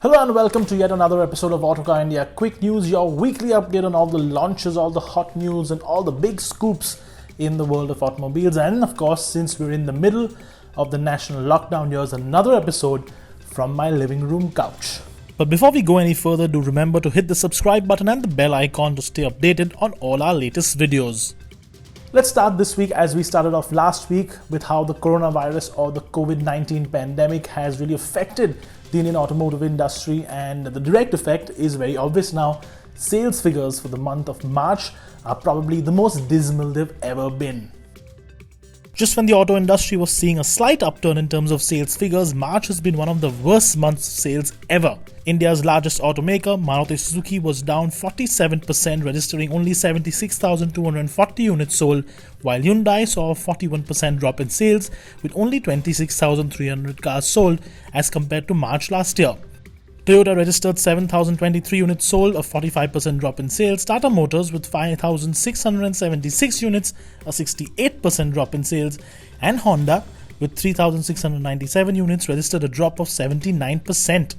Hello and welcome to yet another episode of Autocar India Quick News, your weekly update on all the launches, all the hot news and all the big scoops in the world of automobiles. And of course, since we're in the middle of the national lockdown, here's another episode from my living room couch. But before we go any further, do remember to hit the subscribe button and the bell icon to stay updated on all our latest videos. Let's start this week as we started off last week with how the coronavirus or the Covid-19 pandemic has really affected the Indian automotive industry, and the direct effect is very obvious now. Sales figures for the month of March are probably the most dismal they've ever been. Just when the auto industry was seeing a slight upturn in terms of sales figures, March has been one of the worst months of sales ever. India's largest automaker, Maruti Suzuki, was down 47%, registering only 76,240 units sold, while Hyundai saw a 41% drop in sales with only 26,300 cars sold as compared to March last year. Toyota registered 7,023 units sold, a 45% drop in sales. Tata Motors with 5,676 units, a 68% drop in sales. And Honda with 3,697 units registered a drop of 79%.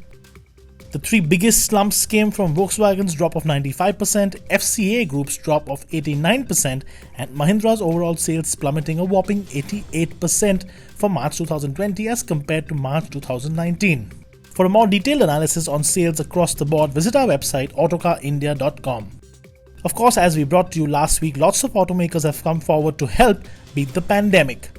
The three biggest slumps came from Volkswagen's drop of 95%, FCA Group's drop of 89%, and Mahindra's overall sales plummeting a whopping 88% for March 2020 as compared to March 2019. For a more detailed analysis on sales across the board, visit our website autocarindia.com. Of course, as we brought to you last week, lots of automakers have come forward to help beat the pandemic.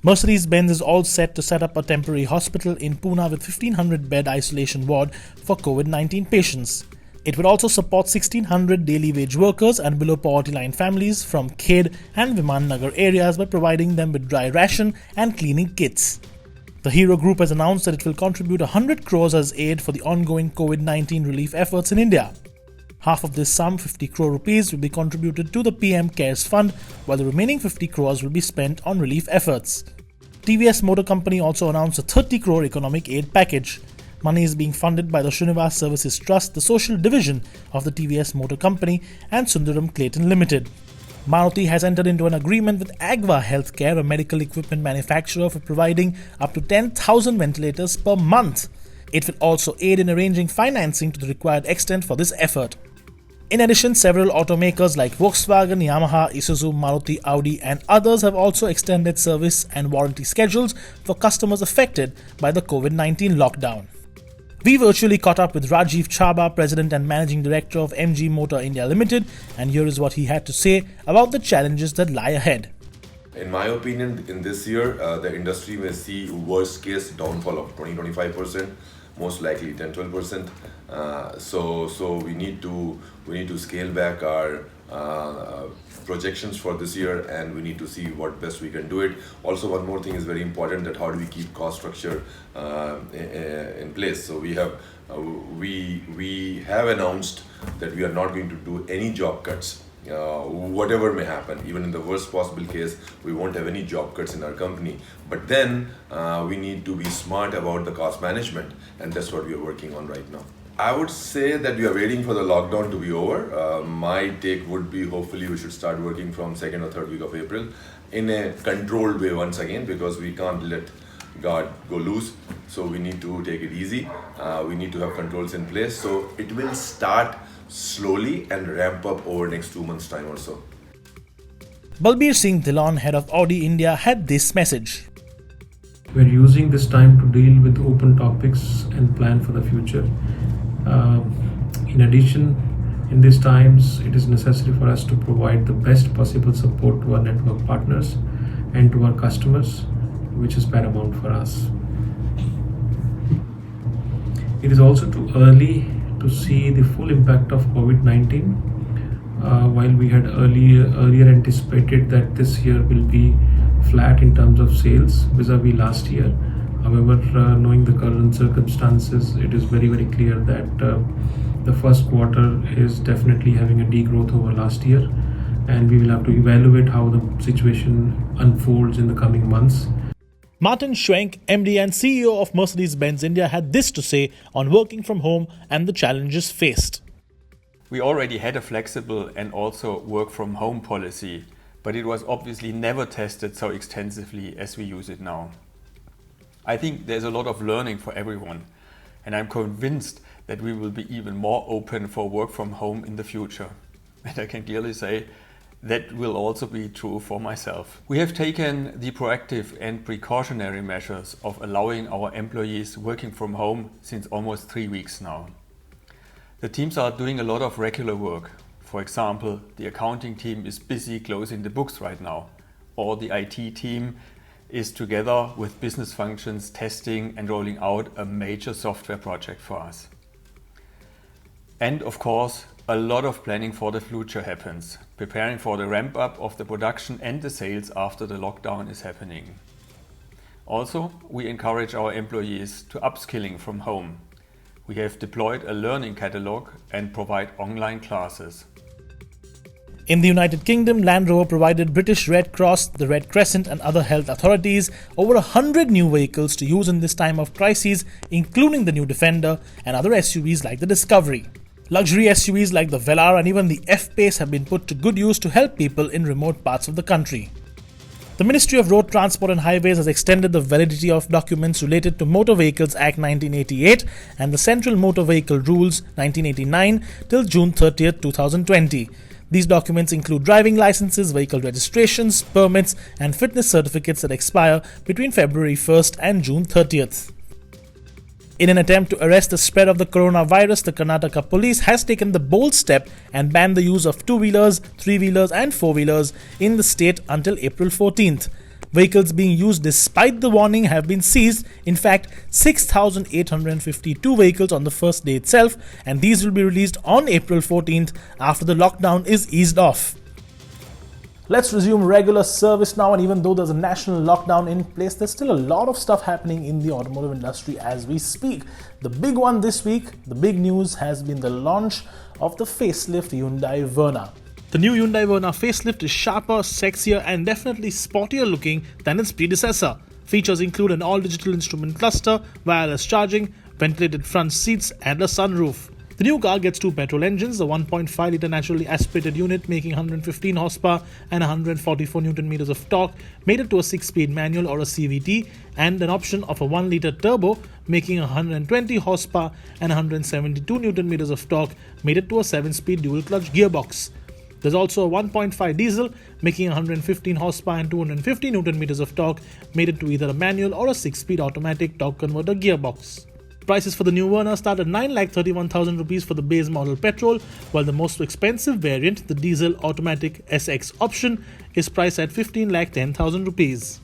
Mercedes-Benz is all set to set up a temporary hospital in Pune with 1,500 bed isolation ward for Covid-19 patients. It will also support 1,600 daily wage workers and below poverty line families from Khed and Viman Nagar areas by providing them with dry ration and cleaning kits. The Hero Group has announced that it will contribute 100 crores as aid for the ongoing Covid-19 relief efforts in India. Half of this sum, 50 crore rupees, will be contributed to the PM CARES Fund, while the remaining 50 crores will be spent on relief efforts. TVS Motor Company also announced a 30 crore economic aid package. Money is being funded by the Srinivas Services Trust, the social division of the TVS Motor Company, and Sundaram Clayton Limited. Maruti has entered into an agreement with Agva Healthcare, a medical equipment manufacturer, for providing up to 10,000 ventilators per month. It will also aid in arranging financing to the required extent for this effort. In addition, several automakers like Volkswagen, Yamaha, Isuzu, Maruti, Audi and others have also extended service and warranty schedules for customers affected by the Covid-19 lockdown. We virtually caught up with Rajiv Chhabra, President and Managing Director of MG Motor India Limited, and here is what he had to say about the challenges that lie ahead. In my opinion, in this year, the industry may see worst case downfall of 20-25%, most likely 10-12%. So we need to scale back our projections for this year, and we need to see what best we can do it. Also, one more thing is very important, that how do we keep cost structure in place. So we have announced that we are not going to do any job cuts. Whatever may happen, even in the worst possible case, we won't have any job cuts in our company. But then we need to be smart about the cost management, and that's what we are working on right now. I would say that we are waiting for the lockdown to be over. My take would be, hopefully we should start working from second or third week of April in a controlled way once again, because we can't let God go loose. So we need to take it easy. We need to have controls in place. So it will start slowly and ramp up over next 2 months' time or so. Balbir Singh Dhillon, head of Audi India, had this message. We're using this time to deal with open topics and plan for the future. In addition, in these times, it is necessary for us to provide the best possible support to our network partners and to our customers, which is paramount for us. It is also too early to see the full impact of Covid-19. While we had earlier anticipated that this year will be flat in terms of sales vis-a-vis last year. However, knowing the current circumstances, it is very, very clear that the first quarter is definitely having a degrowth over last year, and we will have to evaluate how the situation unfolds in the coming months. Martin Schwenk, MD and CEO of Mercedes-Benz India, had this to say on working from home and the challenges faced. We already had a flexible and also work from home policy, but it was obviously never tested so extensively as we use it now. I think there's a lot of learning for everyone, and I'm convinced that we will be even more open for work from home in the future. And I can clearly say that will also be true for myself. We have taken the proactive and precautionary measures of allowing our employees working from home since almost 3 weeks now. The teams are doing a lot of regular work. For example, the accounting team is busy closing the books right now, or the IT team is together with business functions testing and rolling out a major software project for us. And of course, a lot of planning for the future happens, preparing for the ramp up of the production and the sales after the lockdown is happening. Also, we encourage our employees to upskilling from home. We have deployed a learning catalog and provide online classes. In the United Kingdom, Land Rover provided British Red Cross, the Red Crescent and other health authorities over 100 new vehicles to use in this time of crises, including the new Defender and other SUVs like the Discovery. Luxury SUVs like the Velar and even the F-Pace have been put to good use to help people in remote parts of the country. The Ministry of Road Transport and Highways has extended the validity of documents related to Motor Vehicles Act 1988 and the Central Motor Vehicle Rules 1989 till June 30th, 2020. These documents include driving licenses, vehicle registrations, permits and fitness certificates that expire between February 1st and June 30th. In an attempt to arrest the spread of the coronavirus, the Karnataka police has taken the bold step and banned the use of two-wheelers, three-wheelers and four-wheelers in the state until April 14th. Vehicles being used despite the warning have been seized. In fact, 6,852 vehicles on the first day itself, and these will be released on April 14th after the lockdown is eased off. Let's resume regular service now, and even though there's a national lockdown in place, there's still a lot of stuff happening in the automotive industry as we speak. The big one this week, the big news has been the launch of the facelift Hyundai Verna. The new Hyundai Verna facelift is sharper, sexier and definitely sportier looking than its predecessor. Features include an all-digital instrument cluster, wireless charging, ventilated front seats and a sunroof. The new car gets two petrol engines, the 1.5-litre naturally aspirated unit making 115 horsepower and 144 Nm of torque, mated to a 6-speed manual or a CVT, and an option of a 1-litre turbo making 120 horsepower and 172 Nm of torque, mated to a 7-speed dual-clutch gearbox. There's also a 1.5 diesel making 115 horsepower and 250 Nm of torque, mated to either a manual or a 6-speed automatic torque converter gearbox. Prices for the new Verna start at 9,31,000 rupees for the base model petrol, while the most expensive variant, the diesel automatic SX option, is priced at 15,10,000 rupees.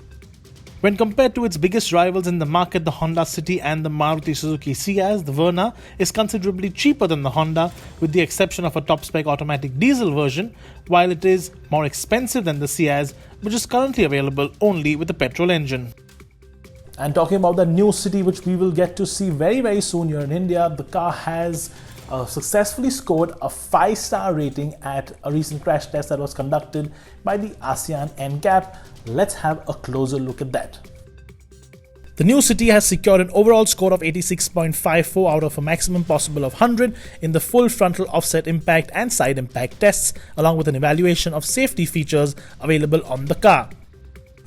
When compared to its biggest rivals in the market, the Honda City and the Maruti Suzuki Ciaz, the Verna is considerably cheaper than the Honda, with the exception of a top-spec automatic diesel version, while it is more expensive than the Ciaz, which is currently available only with a petrol engine. And talking about the new City, which we will get to see very soon here in India, the car has successfully scored a 5-star rating at a recent crash test that was conducted by the ASEAN NCAP. Let's have a closer look at that. The new City has secured an overall score of 86.54 out of a maximum possible of 100 in the full frontal offset impact and side impact tests, along with an evaluation of safety features available on the car.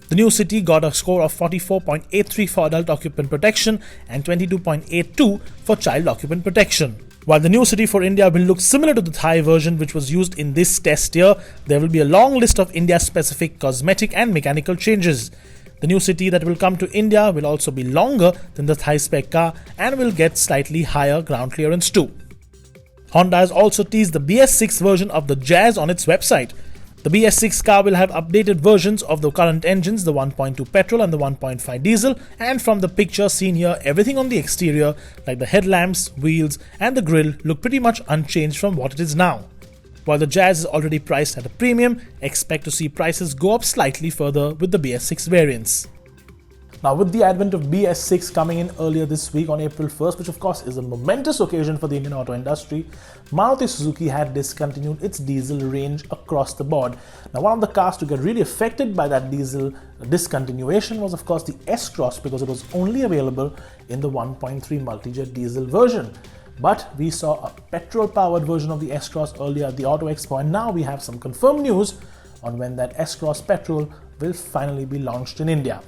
The new City got a score of 44.83 for adult occupant protection and 22.82 for child occupant protection. While the new City for India will look similar to the Thai version which was used in this test year, there will be a long list of India-specific cosmetic and mechanical changes. The new City that will come to India will also be longer than the Thai spec car and will get slightly higher ground clearance too. Honda has also teased the BS6 version of the Jazz on its website. The BS6 car will have updated versions of the current engines, the 1.2 petrol and the 1.5 diesel, and from the picture seen here, everything on the exterior, like the headlamps, wheels and the grille, look pretty much unchanged from what it is now. While the Jazz is already priced at a premium, expect to see prices go up slightly further with the BS6 variants. Now, with the advent of BS6 coming in earlier this week on April 1st, which of course is a momentous occasion for the Indian auto industry, Maruti Suzuki had discontinued its diesel range across the board. Now, one of the cars to get really affected by that diesel discontinuation was of course the S-Cross, because it was only available in the 1.3 multi-jet diesel version. But we saw a petrol-powered version of the S-Cross earlier at the Auto Expo, and now we have some confirmed news on when that S-Cross petrol will finally be launched in India.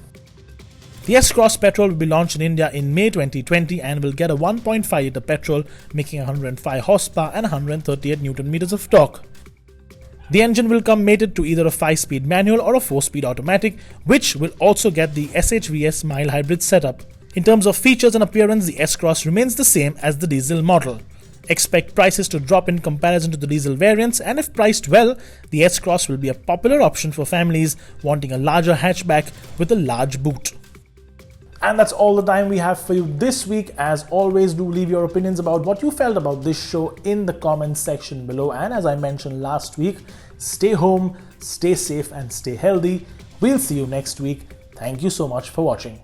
The S-Cross petrol will be launched in India in May 2020 and will get a 1.5 litre petrol, making 105 horsepower and 138 Newton meters of torque. The engine will come mated to either a 5-speed manual or a 4-speed automatic, which will also get the SHVS mild hybrid setup. In terms of features and appearance, the S-Cross remains the same as the diesel model. Expect prices to drop in comparison to the diesel variants, and if priced well, the S-Cross will be a popular option for families wanting a larger hatchback with a large boot. And that's all the time we have for you this week. As always, do leave your opinions about what you felt about this show in the comments section below. And as I mentioned last week, stay home, stay safe and stay healthy. We'll see you next week. Thank you so much for watching.